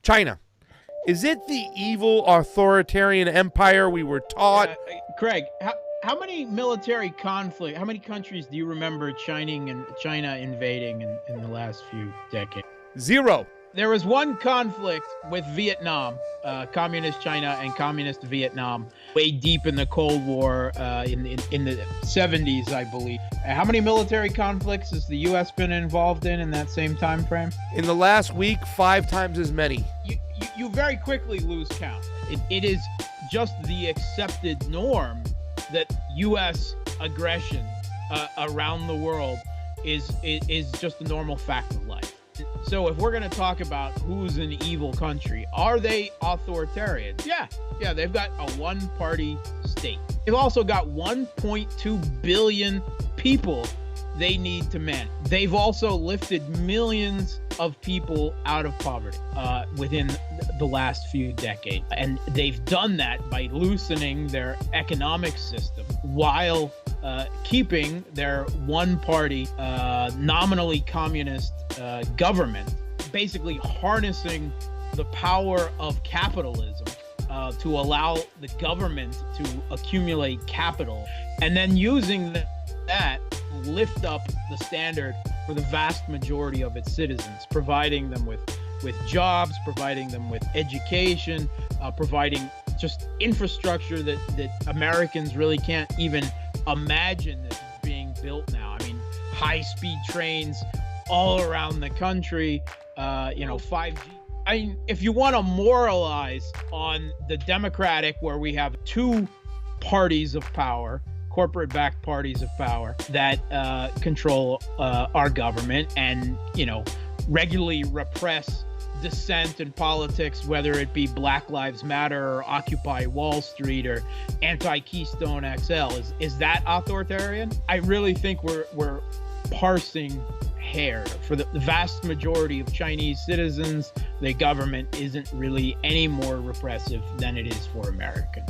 China. Is it the evil authoritarian empire we were taught? Craig, how many military conflict, how many countries do you remember China invading in the last few decades? 0. There was one conflict with Vietnam, communist China and communist Vietnam, way deep in the Cold War, in the 70s, I believe. How many military conflicts has the U.S. been involved in that same time frame? In the last week, 5 times as many. You very quickly lose count. It is just the accepted norm that U.S. aggression around the world is just a normal fact of life. So if we're going to talk about who's an evil country, are they authoritarian? Yeah, they've got a one-party state. They've also got 1.2 billion people they need to manage. They've also lifted millions of people out of poverty within the last few decades. And they've done that by loosening their economic system while keeping their one-party, nominally communist government, basically harnessing the power of capitalism to allow the government to accumulate capital, and then using that to lift up the standard for the vast majority of its citizens, providing them with jobs, providing them with education, providing just infrastructure that Americans really can't even imagine that is being built now. I mean, high-speed trains all around the country, 5G. I mean, if you want to moralize on the Democratic, where we have 2 parties of power, corporate-backed parties of power that control our government and, regularly repress dissent in politics, whether it be Black Lives Matter or Occupy Wall Street or anti-Keystone XL, is that authoritarian? I really think we're parsing hair. For the vast majority of Chinese citizens, the government isn't really any more repressive than it is for Americans.